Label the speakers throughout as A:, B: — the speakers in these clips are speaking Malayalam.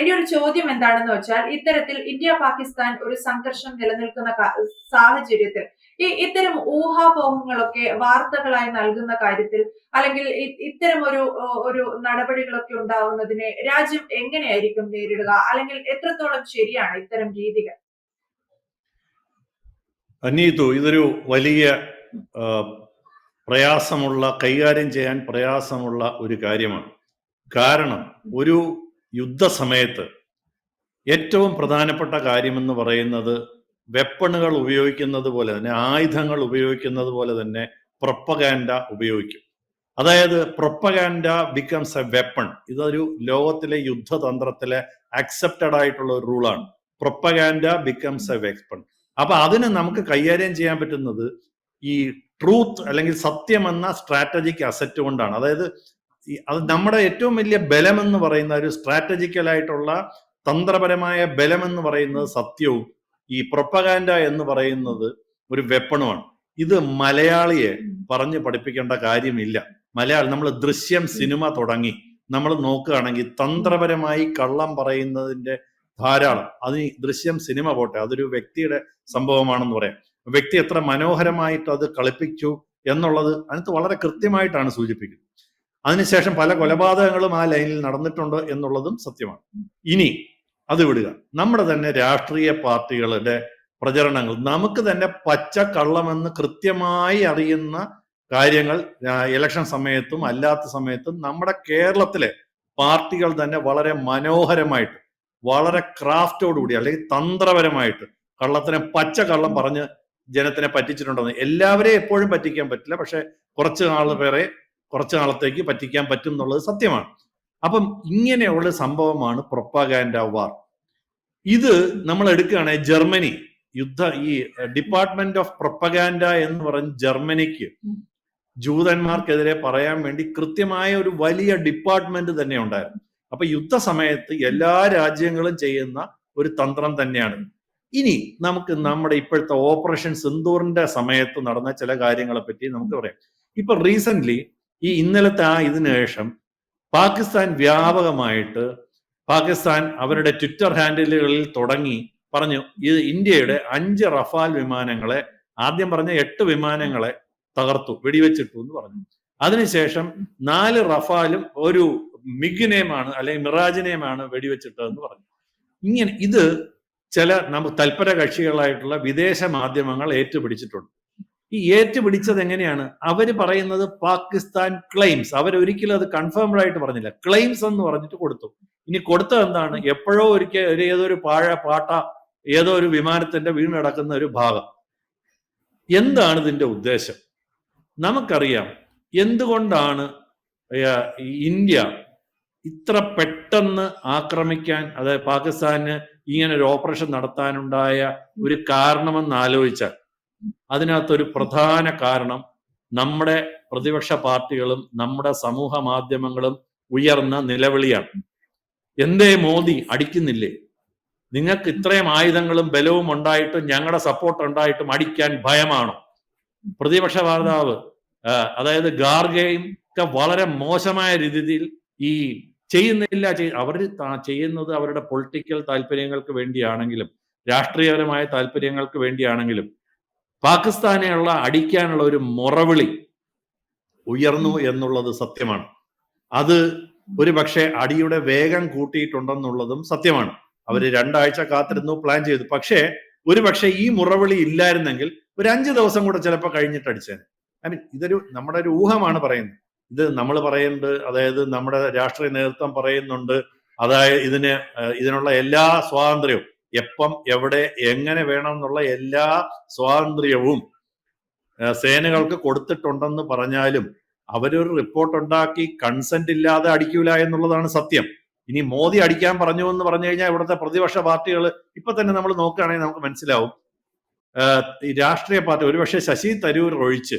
A: എന്റെ ഒരു ചോദ്യം എന്താണെന്ന് വെച്ചാൽ, ഇത്തരത്തിൽ ഇന്ത്യ പാകിസ്ഥാൻ ഒരു സംഘർഷം നിലനിൽക്കുന്ന സാഹചര്യത്തിൽ ഇത്തരം ഊഹാപോഹങ്ങളൊക്കെ വാർത്തകളായി നൽകുന്ന കാര്യത്തിൽ, അല്ലെങ്കിൽ ഇത്തരം ഒരു നടപടികളൊക്കെ ഉണ്ടാവുന്നതിനെ രാജ്യം എങ്ങനെയായിരിക്കും നേരിടുക, അല്ലെങ്കിൽ എത്രത്തോളം ശരിയാണ് ഇത്തരം രീതികൾ?
B: അനീതു, ഇതൊരു വലിയ പ്രയാസമുള്ള, കൈകാര്യം ചെയ്യാൻ പ്രയാസമുള്ള ഒരു കാര്യമാണ്. കാരണം ഒരു യുദ്ധസമയത്ത് ഏറ്റവും പ്രധാനപ്പെട്ട കാര്യമെന്ന് പറയുന്നത് വെപ്പണുകൾ ഉപയോഗിക്കുന്നത് പോലെ തന്നെ, ആയുധങ്ങൾ ഉപയോഗിക്കുന്നത് പോലെ തന്നെ പ്രൊപ്പഗാൻഡ ഉപയോഗിക്കും. അതായത് പ്രൊപ്പഗാൻഡ ബിക്കംസ് എ വെപ്പൺ. ഇതൊരു ലോകത്തിലെ യുദ്ധതന്ത്രത്തിലെ അക്സെപ്റ്റഡ് ആയിട്ടുള്ള ഒരു റൂളാണ്. Propaganda becomes a weapon. അപ്പൊ അതിന് നമുക്ക് കൈകാര്യം ചെയ്യാൻ പറ്റുന്നത് ഈ ട്രൂത്ത് അല്ലെങ്കിൽ സത്യം എന്ന സ്ട്രാറ്റജിക് അസറ്റ് കൊണ്ടാണ്. അതായത് അത് നമ്മുടെ ഏറ്റവും വലിയ ബലം എന്ന് പറയുന്ന ഒരു സ്ട്രാറ്റജിക്കലായിട്ടുള്ള തന്ത്രപരമായ ബലം എന്ന് പറയുന്നത് സത്യവും, ഈ പ്രൊപ്പഗാൻഡ എന്ന് പറയുന്നത് ഒരു വെപ്പണുമാണ്. ഇത് മലയാളിയെ പറഞ്ഞ് പഠിപ്പിക്കേണ്ട കാര്യമില്ല. നമ്മൾ ദൃശ്യം സിനിമ തുടങ്ങി നമ്മൾ നോക്കുകയാണെങ്കിൽ തന്ത്രപരമായി കള്ളം പറയുന്നതിന്റെ ധാരാളം. അത് ഈ ദൃശ്യം സിനിമ പോട്ടെ, അതൊരു വ്യക്തിയുടെ സംഭവമാണെന്ന് പറയാം. വ്യക്തി എത്ര മനോഹരമായിട്ട് അത് കളിപ്പിച്ചു എന്നുള്ളത് അതിനകത്ത് വളരെ കൃത്യമായിട്ടാണ് സൂചിപ്പിക്കുന്നത്. അതിനുശേഷം പല കൊലപാതകങ്ങളും ആ ലൈനിൽ നടന്നിട്ടുണ്ട് എന്നുള്ളതും സത്യമാണ്. ഇനി അത് വിടുക, നമ്മുടെ തന്നെ രാഷ്ട്രീയ പാർട്ടികളുടെ പ്രചരണങ്ങൾ, നമുക്ക് തന്നെ പച്ച കള്ളമെന്ന് കൃത്യമായി അറിയുന്ന കാര്യങ്ങൾ ഇലക്ഷൻ സമയത്തും അല്ലാത്ത സമയത്തും നമ്മുടെ കേരളത്തിലെ പാർട്ടികൾ തന്നെ വളരെ മനോഹരമായിട്ട്, വളരെ ക്രാഫ്റ്റോടുകൂടി അല്ലെങ്കിൽ തന്ത്രപരമായിട്ട് പച്ച കള്ളം പറഞ്ഞ് ജനത്തിനെ പറ്റിച്ചിട്ടുണ്ടെന്ന്. എല്ലാവരെയും എപ്പോഴും പറ്റിക്കാൻ പറ്റില്ല, പക്ഷെ കുറച്ച് നാളത്തേക്ക് പറ്റിക്കാൻ പറ്റും എന്നുള്ളത് സത്യമാണ്. അപ്പം ഇങ്ങനെയുള്ള സംഭവമാണ് പ്രൊപ്പഗാൻഡ വാർ. ഇത് നമ്മൾ എടുക്കുകയാണെങ്കിൽ ജർമ്മനി ഈ ഡിപ്പാർട്ട്മെന്റ് ഓഫ് പ്രൊപ്പഗാൻഡ എന്ന് പറഞ്ഞ് ജർമ്മനിക്ക് ജൂതന്മാർക്കെതിരെ പറയാൻ വേണ്ടി കൃത്യമായ ഒരു വലിയ ഡിപ്പാർട്ട്മെന്റ് തന്നെ ഉണ്ടായിരുന്നു. അപ്പൊ യുദ്ധ സമയത്ത് എല്ലാ രാജ്യങ്ങളും ചെയ്യുന്ന ഒരു തന്ത്രം തന്നെയാണ്. ഇനി നമുക്ക് നമ്മുടെ ഇപ്പോഴത്തെ ഓപ്പറേഷൻ സിന്ദൂറിന്റെ സമയത്ത് നടന്ന ചില കാര്യങ്ങളെ പറ്റി നമുക്ക് പറയാം. ഇപ്പൊ റീസെന്റ് ഇന്നലത്തെ ഇതിനു ശേഷം പാകിസ്ഥാൻ വ്യാപകമായിട്ട് അവരുടെ ട്വിറ്റർ ഹാൻഡിലുകളിൽ പറഞ്ഞു ഇത് ഇന്ത്യയുടെ 5 റഫാൽ വിമാനങ്ങളെ, ആദ്യം പറഞ്ഞ 8 വിമാനങ്ങളെ തകർത്തു, വെടിവെച്ചിട്ടു എന്ന് പറഞ്ഞു. അതിനുശേഷം 4 റഫാലും ഒരു മിഗിനെയുമാണ് അല്ലെങ്കിൽ മിറാജിനെയുമാണ് വെടിവെച്ചിട്ടതെന്ന് പറഞ്ഞു. ഇങ്ങനെ ഇത് ചില തൽപര കക്ഷികളായിട്ടുള്ള വിദേശ മാധ്യമങ്ങൾ ഏറ്റുപിടിച്ചിട്ടുണ്ട്. ഈ ഏറ്റുപിടിച്ചത് എങ്ങനെയാണ്? അവര് പറയുന്നത് പാകിസ്ഥാൻ ക്ലെയിംസ്, അവരൊരിക്കലും അത് കൺഫേംഡ് ആയിട്ട് പറഞ്ഞില്ല, ക്ലെയിംസ് എന്ന് പറഞ്ഞിട്ട് കൊടുത്തു. ഇനി കൊടുത്തത് എന്താണ്? എപ്പോഴോ ഏതൊരു ഏതോ ഒരു വിമാനത്തിന്റെ വീണ് കിടക്കുന്ന ഒരു ഭാഗം. എന്താണ് ഇതിന്റെ ഉദ്ദേശം? നമുക്കറിയാം എന്തുകൊണ്ടാണ് ഇന്ത്യ ഇത്ര പെട്ടെന്ന് ആക്രമിക്കാൻ, അതായത് പാകിസ്ഥാന് ഇങ്ങനെ ഒരു ഓപ്പറേഷൻ നടത്താനുണ്ടായ ഒരു കാരണമെന്ന് ആലോചിച്ചാൽ അതിനകത്തൊരു പ്രധാന കാരണം നമ്മുടെ പ്രതിപക്ഷ പാർട്ടികളും നമ്മുടെ സമൂഹ മാധ്യമങ്ങളും ഉയർന്ന നിലവിളിയാണ്. എന്തേ മോദി അടിക്കുന്നില്ലേ? നിങ്ങൾക്ക് ഇത്രയും ആയുധങ്ങളും ബലവും ഉണ്ടായിട്ടും ഞങ്ങളുടെ സപ്പോർട്ട് ഉണ്ടായിട്ടും അടിക്കാൻ ഭയമാണോ? പ്രതിപക്ഷ നേതാവ് അതായത് ഗാർഗയും ഒക്കെ വളരെ മോശമായ രീതിയിൽ ചെയ്യുന്നില്ല. അവർ ചെയ്യുന്നത് അവരുടെ പൊളിറ്റിക്കൽ താല്പര്യങ്ങൾക്ക് വേണ്ടിയാണെങ്കിലും രാഷ്ട്രീയപരമായ താല്പര്യങ്ങൾക്ക് വേണ്ടിയാണെങ്കിലും പാകിസ്ഥാനെയുള്ള അടിക്കാനുള്ള ഒരു മുറവിളി ഉയർന്നു എന്നുള്ളത് സത്യമാണ്. അത് ഒരു പക്ഷേ അടിയുടെ വേഗം കൂട്ടിയിട്ടുണ്ടെന്നുള്ളതും സത്യമാണ്. അവര് 2 ആഴ്ച കാത്തിരുന്നു, പ്ലാൻ ചെയ്തു. പക്ഷേ ഒരു പക്ഷേ ഈ മുറവിളി ഇല്ലായിരുന്നെങ്കിൽ ഒരു 5 ദിവസം കൂടെ ചിലപ്പോൾ കഴിഞ്ഞിട്ട് അടിച്ചേനെ. ഇതൊരു നമ്മുടെ ഒരു ഊഹമാണ് പറയുന്നത്. ഇത് നമ്മൾ പറയുന്നുണ്ട്, അതായത് നമ്മുടെ രാഷ്ട്രീയ നേതൃത്വം പറയുന്നുണ്ട്, അതായത് ഇതിനുള്ള എല്ലാ സ്വാതന്ത്ര്യവും, എപ്പം എവിടെ എങ്ങനെ വേണം എന്നുള്ള എല്ലാ സ്വാതന്ത്ര്യവും സേനകൾക്ക് കൊടുത്തിട്ടുണ്ടെന്ന് പറഞ്ഞാലും അവരൊരു റിപ്പോർട്ട് ഉണ്ടാക്കി കൺസെന്റ് ഇല്ലാതെ അടിക്കൂല എന്നുള്ളതാണ് സത്യം. ഇനി മോദി അടിക്കാൻ പറഞ്ഞു എന്ന് പറഞ്ഞു കഴിഞ്ഞാൽ ഇവിടുത്തെ പ്രതിപക്ഷ പാർട്ടികൾ ഇപ്പൊ തന്നെ നമ്മൾ നോക്കുകയാണെങ്കിൽ നമുക്ക് മനസ്സിലാവും. ഈ രാഷ്ട്രീയ പാർട്ടി ഒരുപക്ഷെ ശശി തരൂർ ഒഴിച്ച്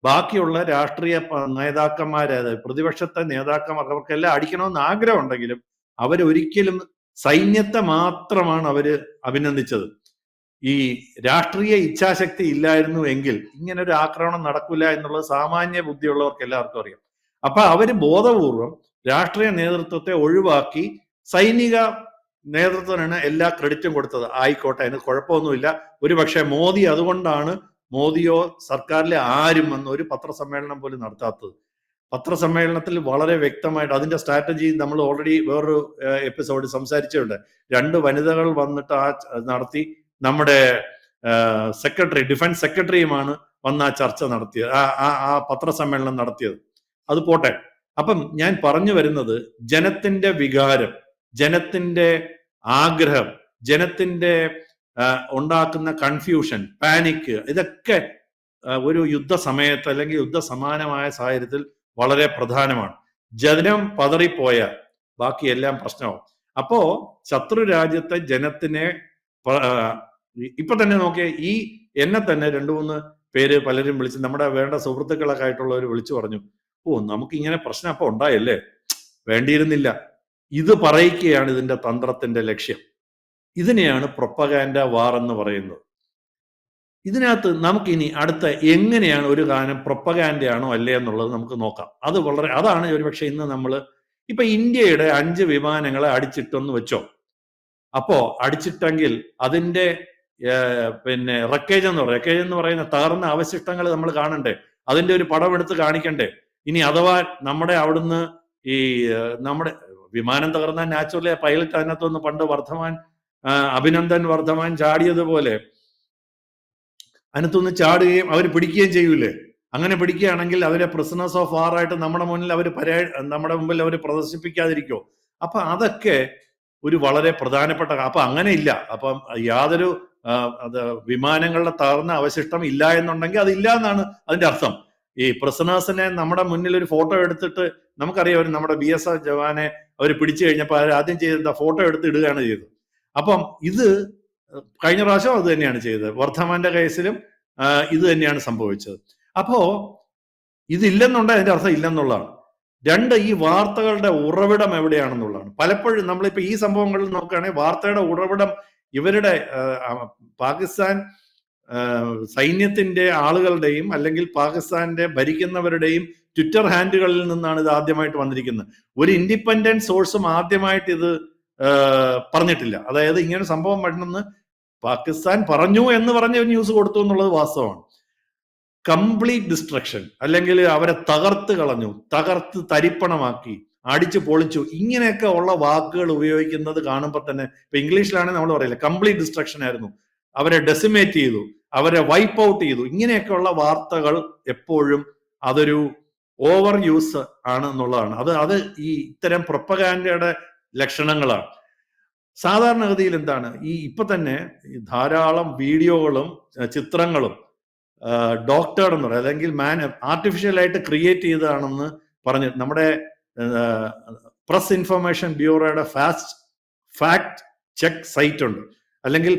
B: ബാക്കിയുള്ള രാഷ്ട്രീയ നേതാക്കന്മാരെ, പ്രതിപക്ഷത്തെ നേതാക്കന്മാർ, അവർക്കെല്ലാം അടിക്കണമെന്ന് ആഗ്രഹം ഉണ്ടെങ്കിലും അവരൊരിക്കലും സൈന്യത്തെ മാത്രമാണ് അവര് അഭിനന്ദിച്ചത്. ഈ രാഷ്ട്രീയ ഇച്ഛാശക്തി ഇല്ലായിരുന്നു എങ്കിൽ ഇങ്ങനെ ഒരു ആക്രമണം നടക്കില്ല എന്നുള്ളത് സാമാന്യ ബുദ്ധിയുള്ളവർക്ക് എല്ലാവർക്കും അറിയാം. അപ്പൊ അവര് ബോധപൂർവം രാഷ്ട്രീയ നേതൃത്വത്തെ ഒഴിവാക്കി സൈനിക നേതൃത്വത്തിനാണ് എല്ലാ ക്രെഡിറ്റും കൊടുത്തത്. ആയിക്കോട്ടെ, അതിന് കുഴപ്പമൊന്നുമില്ല. ഒരു പക്ഷേ മോദി അതുകൊണ്ടാണ് മോദിയോ സർക്കാരിലെ ആരും വന്ന് ഒരു പത്രസമ്മേളനം പോലും നടത്താത്തത്. പത്രസമ്മേളനത്തിൽ വളരെ വ്യക്തമായിട്ട് അതിന്റെ സ്ട്രാറ്റജി നമ്മൾ ഓൾറെഡി വേറൊരു എപ്പിസോഡ് സംസാരിച്ചിട്ടുണ്ട്. 2 വനിതകൾ വന്നിട്ട് നടത്തി. നമ്മുടെ സെക്രട്ടറി, ഡിഫൻസ് സെക്രട്ടറിയുമാണ് വന്ന് ആ ചർച്ച നടത്തിയത്, ആ പത്രസമ്മേളനം നടത്തിയത്. അത് പോട്ടെ. അപ്പം ഞാൻ പറഞ്ഞു വരുന്നത്, ജനത്തിന്റെ വികാരം, ജനത്തിന്റെ ആഗ്രഹം, ജനത്തിന്റെ ഉണ്ടാക്കുന്ന കൺഫ്യൂഷൻ, പാനിക്, ഇതൊക്കെ ഒരു യുദ്ധ സമയത്ത് അല്ലെങ്കിൽ യുദ്ധസമാനമായ സാഹചര്യത്തിൽ വളരെ പ്രധാനമാണ്. ജനം പതറിപ്പോയാൽ ബാക്കിയെല്ലാം പ്രശ്നമാവും. അപ്പോ ശത്രു രാജ്യത്തെ ജനത്തിനെ ഇപ്പൊ തന്നെ നോക്കിയ ഈ എന്നെ തന്നെ 2-3 പേര് പലരും വിളിച്ച്, നമ്മുടെ വേണ്ട സുഹൃത്തുക്കളൊക്കെ ആയിട്ടുള്ളവർ വിളിച്ചു പറഞ്ഞു, നമുക്ക് ഇങ്ങനെ പ്രശ്നം അപ്പൊ ഉണ്ടായല്ലേ, വേണ്ടിയിരുന്നില്ല. ഇത് പറയിക്കുകയാണ് ഇതിന്റെ തന്ത്രത്തിന്റെ ലക്ഷ്യം. ഇതിനെയാണ് പ്രൊപ്പഗാൻഡ വാർ എന്ന് പറയുന്നത്. ഇതിനകത്ത് നമുക്കിനി അടുത്ത എങ്ങനെയാണ് ഒരു കാര്യം പ്രൊപ്പഗാൻഡയാണോ അല്ലേ എന്നുള്ളത് നമുക്ക് നോക്കാം. അതാണ് ഒരുപക്ഷെ ഇന്ന് നമ്മൾ ഇപ്പൊ ഇന്ത്യയുടെ 5 വിമാനങ്ങളെ അടിച്ചിട്ടെന്ന് വെച്ചോ. അപ്പോ അടിച്ചിട്ടെങ്കിൽ അതിന്റെ പിന്നെ റക്കേജ് എന്ന് പറയുന്ന തകർന്ന അവശിഷ്ടങ്ങൾ നമ്മൾ കാണണ്ടേ, അതിന്റെ ഒരു പടം എടുത്ത് കാണിക്കണ്ടേ. ഇനി അഥവാ നമ്മുടെ അവിടുന്ന് ഈ നമ്മുടെ വിമാനം തകർന്ന നാച്ചുറലി പൈലറ്റ് അതിനകത്തൊന്ന് പണ്ട് അഭിനന്ദൻ വർദ്ധമാൻ ചാടിയതുപോലെ അതിനകത്തൊന്ന് ചാടുകയും അവർ പിടിക്കുകയും ചെയ്യൂലേ. അങ്ങനെ പിടിക്കുകയാണെങ്കിൽ അവരെ പ്രിസണേഴ്സ് ഓഫ് വാർ ആയിട്ട് നമ്മുടെ മുമ്പിൽ അവർ പ്രദർശിപ്പിക്കാതിരിക്കോ? അപ്പൊ അതൊക്കെ ഒരു വളരെ പ്രധാനപ്പെട്ട. അപ്പൊ അങ്ങനെ ഇല്ല. അപ്പം യാതൊരു വിമാനങ്ങളുടെ തകർന്ന അവശിഷ്ടം ഇല്ല എന്നുണ്ടെങ്കിൽ അതില്ല എന്നാണ് അതിന്റെ അർത്ഥം. ഈ പ്രിസണേഴ്സിനെ നമ്മുടെ മുന്നിൽ ഒരു ഫോട്ടോ എടുത്തിട്ട്, നമുക്കറിയാം നമ്മുടെ BSF ജവാനെ അവർ പിടിച്ചു കഴിഞ്ഞപ്പോൾ അവർ ആദ്യം ചെയ്ത ഫോട്ടോ എടുത്ത് ഇടുകയാണ് ചെയ്തത്. അപ്പം ഇത് കഴിഞ്ഞ പ്രാവശ്യം അത് തന്നെയാണ് ചെയ്തത്. വർദ്ധമാന്റെ കേസിലും ഇത് തന്നെയാണ് സംഭവിച്ചത്. അപ്പോ ഇതില്ലെന്നുണ്ടെങ്കിൽ അതിന്റെ അർത്ഥം ഇല്ലെന്നുള്ളതാണ്. 2, ഈ വാർത്തകളുടെ ഉറവിടം എവിടെയാണെന്നുള്ളതാണ്. പലപ്പോഴും നമ്മളിപ്പോ ഈ സംഭവങ്ങളിൽ നോക്കുകയാണെങ്കിൽ വാർത്തയുടെ ഉറവിടം ഇവരുടെ പാകിസ്ഥാൻ സൈന്യത്തിന്റെ ആളുകളുടെയും അല്ലെങ്കിൽ പാകിസ്ഥാന്റെ ഭരിക്കുന്നവരുടെയും ട്വിറ്റർ ഹാൻഡിലുകളിൽ നിന്നാണ് ഇത് ആദ്യമായിട്ട് വന്നിരിക്കുന്നത്. ഒരു ഇൻഡിപെൻഡന്റ് സോഴ്സും ആദ്യമായിട്ട് ഇത് പറഞ്ഞിട്ടില്ല. അതായത് ഇങ്ങനെ സംഭവം വരണമെന്ന് പാകിസ്ഥാൻ പറഞ്ഞു എന്ന് പറഞ്ഞ ന്യൂസ് കൊടുത്തു എന്നുള്ളത് വാസ്തവമാണ്. കംപ്ലീറ്റ് ഡിസ്ട്രക്ഷൻ, അല്ലെങ്കിൽ അവരെ തകർത്ത് കളഞ്ഞു, തകർത്ത് തരിപ്പണമാക്കി, അടിച്ചു പൊളിച്ചു, ഇങ്ങനെയൊക്കെ ഉള്ള വാക്കുകൾ ഉപയോഗിക്കുന്നത് കാണുമ്പോൾ തന്നെ, ഇപ്പൊ ഇംഗ്ലീഷിലാണ് നമ്മൾ പറയില്ല, കംപ്ലീറ്റ് ഡിസ്ട്രക്ഷൻ ആയിരുന്നു, അവരെ ഡെസിമേറ്റ് ചെയ്തു, അവരെ വൈപ്പ് ഔട്ട് ചെയ്തു, ഇങ്ങനെയൊക്കെയുള്ള വാർത്തകൾ എപ്പോഴും അതൊരു ഓവർ യൂസ് ആണ് എന്നുള്ളതാണ്. അത് ഈ ഇത്തരം പ്രൊപ്പഗാൻഡയുടെ ലക്ഷണങ്ങളാണ്. സാധാരണഗതിയിൽ എന്താണ്, ഇപ്പൊ തന്നെ ധാരാളം വീഡിയോകളും ചിത്രങ്ങളും ഡോക്ടർ എന്ന് പറയുന്നത് അല്ലെങ്കിൽ ആർട്ടിഫിഷ്യലായിട്ട് ക്രിയേറ്റ് ചെയ്തതാണെന്ന് പറഞ്ഞ് നമ്മുടെ പ്രസ് ഇൻഫർമേഷൻ ബ്യൂറോയുടെ ഫാക്ട് ചെക്ക് സൈറ്റ് ഉണ്ട്, അല്ലെങ്കിൽ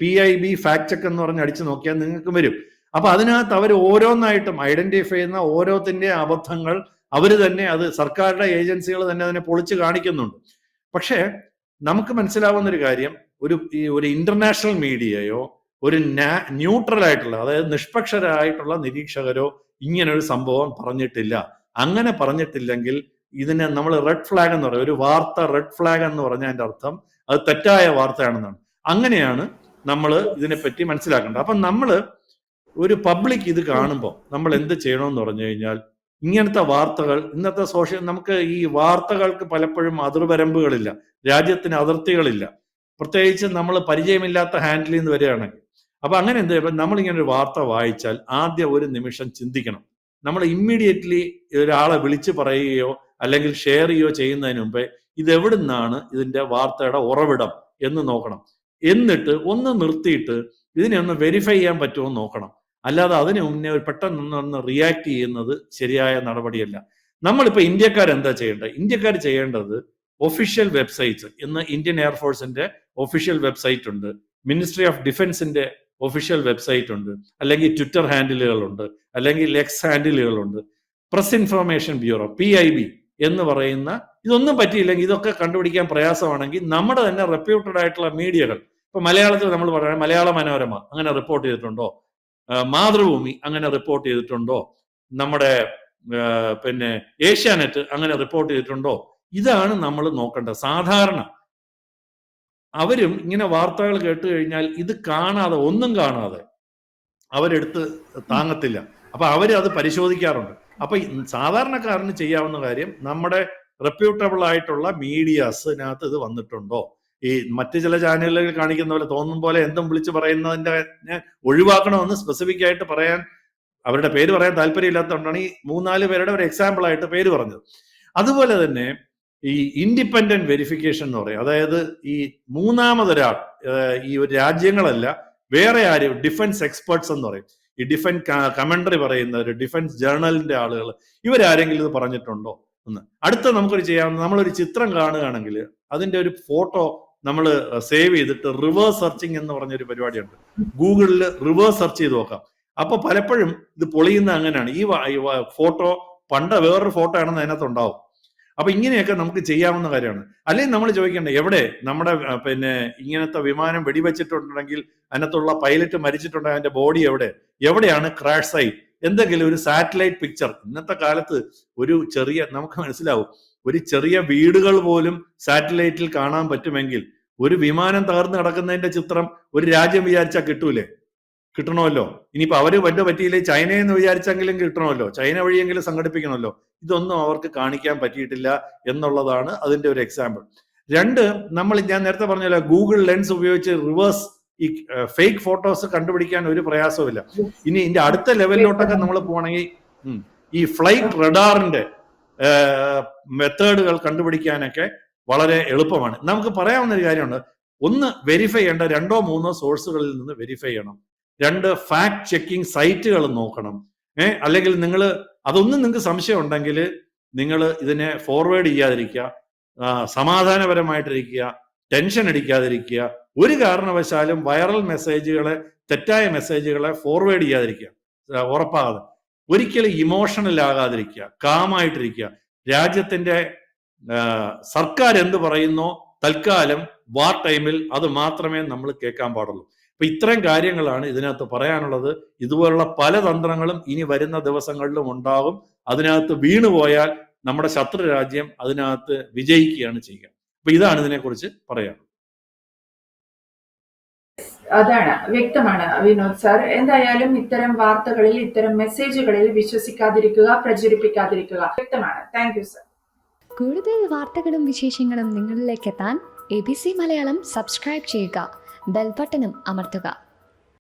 B: PIB ഫാക്ട് ചെക്ക് എന്ന് പറഞ്ഞ് അടിച്ചു നോക്കിയാൽ നിങ്ങൾക്ക് വരും. അപ്പൊ അതിനകത്ത് അവർ ഓരോന്നായിട്ടും ഐഡന്റിഫൈ ചെയ്യുന്ന ഓരോത്തിന്റെ അബദ്ധങ്ങൾ അവർ തന്നെ, അത് സർക്കാരുടെ ഏജൻസികൾ തന്നെ അതിനെ പൊളിച്ച് കാണിക്കുന്നുണ്ട്. പക്ഷേ നമുക്ക് മനസ്സിലാവുന്ന ഒരു കാര്യം, ഒരു ഇന്റർനാഷണൽ മീഡിയയോ ഒരു ന്യൂട്രൽ ആയിട്ടുള്ള, അതായത് നിഷ്പക്ഷരായിട്ടുള്ള നിരീക്ഷകരോ ഇങ്ങനെ ഒരു സംഭവം പറഞ്ഞിട്ടില്ല. അങ്ങനെ പറഞ്ഞിട്ടില്ലെങ്കിൽ ഇതിനെ നമ്മൾ റെഡ് ഫ്ലാഗ് എന്ന് പറയും. ഒരു വാർത്ത റെഡ് ഫ്ലാഗ് എന്ന് പറഞ്ഞാൽ അതിന്റെ അർത്ഥം അത് തെറ്റായ വാർത്തയാണെന്നാണ്. അങ്ങനെയാണ് നമ്മൾ ഇതിനെപ്പറ്റി മനസ്സിലാക്കേണ്ടത്. അപ്പം നമ്മൾ ഒരു പബ്ലിക് ഇത് കാണുമ്പോൾ നമ്മൾ എന്ത് ചെയ്യണമെന്ന് പറഞ്ഞു കഴിഞ്ഞാൽ, ഇങ്ങനത്തെ വാർത്തകൾ ഇന്നത്തെ നമുക്ക് ഈ വാർത്തകൾക്ക് പലപ്പോഴും അതിർവരമ്പുകളില്ല, രാജ്യത്തിന് അതിർത്തികളില്ല, പ്രത്യേകിച്ച് നമ്മൾ പരിചയമില്ലാത്ത ഹാൻഡിൽ നിന്ന് വരികയാണെങ്കിൽ. അപ്പൊ അങ്ങനെ എന്ത് ചെയ്യുമ്പോൾ നമ്മളിങ്ങനെ ഒരു വാർത്ത വായിച്ചാൽ ആദ്യം ഒരു നിമിഷം ചിന്തിക്കണം. നമ്മൾ ഇമ്മീഡിയറ്റ്ലി ഒരാളെ വിളിച്ചു പറയുകയോ അല്ലെങ്കിൽ ഷെയർ ചെയ്യുകയോ ചെയ്യുന്നതിന് മുമ്പേ ഇതെവിടുന്നാണ് ഇതിന്റെ വാർത്തയുടെ ഉറവിടം എന്ന് നോക്കണം. എന്നിട്ട് ഒന്ന് നിർത്തിയിട്ട് ഇതിനെ ഒന്ന് വെരിഫൈ ചെയ്യാൻ പറ്റുമോ എന്ന് നോക്കണം. അല്ലാതെ അതിന് മുന്നേ പെട്ടെന്ന് റിയാക്ട് ചെയ്യുന്നത് ശരിയായ നടപടിയല്ല. നമ്മളിപ്പോ ഇന്ത്യക്കാർ എന്താ ചെയ്യേണ്ടത്? ഇന്ത്യക്കാർ ചെയ്യേണ്ടത് ഒഫീഷ്യൽ വെബ്സൈറ്റ്സ്, ഇന്ന് ഇന്ത്യൻ എയർഫോഴ്സിന്റെ ഒഫീഷ്യൽ വെബ്സൈറ്റ് ഉണ്ട്, മിനിസ്ട്രി ഓഫ് ഡിഫൻസിന്റെ ഒഫീഷ്യൽ വെബ്സൈറ്റ് ഉണ്ട്, അല്ലെങ്കിൽ ട്വിറ്റർ ഹാൻഡിലുകളുണ്ട്, അല്ലെങ്കിൽ എക്സ് ഹാൻഡിലുകളുണ്ട്, പ്രസ് ഇൻഫർമേഷൻ ബ്യൂറോ PIB എന്ന് പറയുന്ന. ഇതൊന്നും പറ്റിയില്ലെങ്കിൽ, ഇതൊക്കെ കണ്ടുപിടിക്കാൻ പ്രയാസമാണെങ്കിൽ നമ്മുടെ തന്നെ റെപ്യൂട്ടഡ് ആയിട്ടുള്ള മീഡിയകൾ, ഇപ്പൊ മലയാളത്തിൽ നമ്മൾ പറയാം, മലയാള മനോരമ അങ്ങനെ റിപ്പോർട്ട് ചെയ്തിട്ടുണ്ടോ, മാതൃഭൂമി അങ്ങനെ റിപ്പോർട്ട് ചെയ്തിട്ടുണ്ടോ, നമ്മുടെ പിന്നെ ഏഷ്യാനെറ്റ് അങ്ങനെ റിപ്പോർട്ട് ചെയ്തിട്ടുണ്ടോ, ഇതാണ് നമ്മൾ നോക്കേണ്ടത്. സാധാരണ അവരും ഇങ്ങനെ വാർത്തകൾ കേട്ട് കഴിഞ്ഞാൽ ഇത് കാണാതെ, ഒന്നും കാണാതെ അവരെടുത്ത് താങ്ങത്തില്ല. അപ്പൊ അവര് അത് പരിശോധിക്കാറുണ്ട്. അപ്പൊ സാധാരണക്കാരന് ചെയ്യാവുന്ന കാര്യം, നമ്മുടെ റെപ്യൂട്ടബിൾ ആയിട്ടുള്ള മീഡിയാസിനകത്ത് ഇത് വന്നിട്ടുണ്ടോ, ഈ മറ്റു ചില ചാനലുകളിൽ കാണിക്കുന്ന പോലെ തോന്നും പോലെ എന്തും വിളിച്ച് പറയുന്നതിന്റെ ഒഴിവാക്കണമെന്ന് സ്പെസിഫിക് ആയിട്ട് പറയാൻ, അവരുടെ പേര് പറയാൻ താല്പര്യമില്ലാത്തതുകൊണ്ടാണ് ഈ 3-4 പേരുടെ ഒരു എക്സാമ്പിൾ ആയിട്ട് പേര് പറഞ്ഞത്. അതുപോലെ തന്നെ ഈ ഇൻഡിപെൻഡന്റ് വെരിഫിക്കേഷൻ എന്ന് പറയും. അതായത് ഈ മൂന്നാമതൊരാൾ, ഈ ഒരു രാജ്യങ്ങളല്ല, വേറെ ആരും, ഡിഫൻസ് എക്സ്പേർട്സ് എന്ന് പറയും, ഈ ഡിഫൻസ് കമന്ററി പറയുന്നവർ, ഡിഫൻസ് ജേർണലിന്റെ ആളുകൾ, ഇവരാരെങ്കിലും ഇത് പറഞ്ഞിട്ടുണ്ടോ എന്ന്. അടുത്ത നമുക്കൊരു ചെയ്യാവുന്ന, നമ്മളൊരു ചിത്രം കാണുകയാണെങ്കിൽ അതിന്റെ ഒരു ഫോട്ടോ നമ്മൾ സേവ് ചെയ്തിട്ട് റിവേഴ്സ് സെർച്ചിങ് എന്ന് പറഞ്ഞൊരു പരിപാടിയുണ്ട്. ഗൂഗിളിൽ റിവേഴ്സ് സെർച്ച് ചെയ്ത് നോക്കാം. അപ്പൊ പലപ്പോഴും ഇത് പൊളിയുന്ന അങ്ങനെയാണ്. ഈ ഫോട്ടോ പണ്ട് വേറൊരു ഫോട്ടോ ആണെന്ന് അതിനകത്ത് ഉണ്ടാവും. അപ്പൊ ഇങ്ങനെയൊക്കെ നമുക്ക് ചെയ്യാവുന്ന കാര്യമാണ്. അല്ലെങ്കിൽ നമ്മൾ ചോദിക്കേണ്ടത്, എവിടെ നമ്മുടെ ഇങ്ങനത്തെ വിമാനം വെടിവെച്ചിട്ടുണ്ടെങ്കിൽ അതിനകത്തുള്ള പൈലറ്റ് മരിച്ചിട്ടുണ്ടെങ്കിൽ അതിന്റെ ബോഡി എവിടെയാണ് ക്രാഷ് സൈറ്റ്, എന്തെങ്കിലും ഒരു സാറ്റലൈറ്റ് പിക്ചർ. ഇന്നത്തെ കാലത്ത് ഒരു ചെറിയ, നമുക്ക് മനസ്സിലാവും, ഒരു ചെറിയ വീടുകൾ പോലും സാറ്റലൈറ്റിൽ കാണാൻ പറ്റുമെങ്കിൽ ഒരു വിമാനം തകർന്ന് കിടക്കുന്നതിന്റെ ചിത്രം ഒരു രാജ്യം വിചാരിച്ചാൽ കിട്ടൂലേ? കിട്ടണമല്ലോ. ഇനിയിപ്പോ അവര് പറ്റിയില്ലേ, ചൈനയെന്ന് വിചാരിച്ചെങ്കിലും കിട്ടണമല്ലോ, ചൈന വഴിയെങ്കിലും സംഘടിപ്പിക്കണമല്ലോ. ഇതൊന്നും അവർക്ക് കാണിക്കാൻ പറ്റിയിട്ടില്ല എന്നുള്ളതാണ് അതിന്റെ ഒരു എക്സാമ്പിൾ. രണ്ട്, ഞാൻ നേരത്തെ പറഞ്ഞല്ലോ, ഗൂഗിൾ ലെൻസ് ഉപയോഗിച്ച് റിവേഴ്സ് ഈ ഫേക്ക് ഫോട്ടോസ് കണ്ടുപിടിക്കാൻ ഒരു പ്രയാസവുമില്ല. ഇനി ഇതിന്റെ അടുത്ത ലെവലിലോട്ടൊക്കെ നമ്മൾ പോകണമെങ്കിൽ ഈ ഫ്ലൈറ്റ് റഡാറിന്റെ മെത്തേഡുകൾ കണ്ടുപിടിക്കാനൊക്കെ വളരെ എളുപ്പമാണ്. നമുക്ക് പറയാവുന്ന ഒരു കാര്യമുണ്ട്. ഒന്ന്, വെരിഫൈ ചെയ്യേണ്ട 2-3 സോഴ്സുകളിൽ നിന്ന് വെരിഫൈ ചെയ്യണം. 2, ഫാക്ട് ചെക്കിംഗ് സൈറ്റുകൾ നോക്കണം. അല്ലെങ്കിൽ അതൊന്നും നിങ്ങൾക്ക് സംശയം ഉണ്ടെങ്കിൽ നിങ്ങൾ ഇതിനെ ഫോർവേഡ് ചെയ്യാതിരിക്കുക, സമാധാനപരമായിട്ടിരിക്കുക, ടെൻഷൻ അടിക്കാതിരിക്കുക. ഒരു കാരണവശാലും വൈറൽ മെസ്സേജുകളെ, തെറ്റായ മെസ്സേജുകളെ ഫോർവേഡ് ചെയ്യാതിരിക്കുക. ഉറപ്പാകാതെ ഒരിക്കലും ഇമോഷണൽ ആകാതിരിക്കുക, കാമായിട്ടിരിക്കുക. രാജ്യത്തിന്റെ സർക്കാർ എന്ത് പറയുന്നോ തൽക്കാലം വാർ ടൈമിൽ അത് മാത്രമേ നമ്മൾ കേൾക്കാൻ പാടുള്ളൂ. അപ്പൊ ഇത്രയും കാര്യങ്ങളാണ് ഇതിനകത്ത് പറയാനുള്ളത്. ഇതുപോലുള്ള പല തന്ത്രങ്ങളും ഇനി വരുന്ന ദിവസങ്ങളിലും ഉണ്ടാകും. അതിനകത്ത് വീണുപോയാൽ നമ്മുടെ ശത്രു രാജ്യം അതിനകത്ത് വിജയിക്കുകയാണ് ചെയ്യുക. അപ്പൊ ഇതാണ് ഇതിനെക്കുറിച്ച് പറയാനുള്ളത്.
A: അതാണ്, വ്യക്തമാണ് വിനോദ് സാർ. എന്തായാലും ഇത്തരം വാർത്തകളിൽ, ഇത്തരം മെസ്സേജുകളിൽ വിശ്വസിക്കാതിരിക്കുക, പ്രചരിപ്പിക്കാതിരിക്കുക. വ്യക്തമാണ്. Thank you sir.
C: കൂടുതൽ വാർത്തകളും വിശേഷങ്ങളും നിങ്ങളിലേക്ക് എത്താൻ ABC മലയാളം സബ്സ്ക്രൈബ് ചെയ്യുക, ബെൽ ബട്ടണും അമർത്തുക.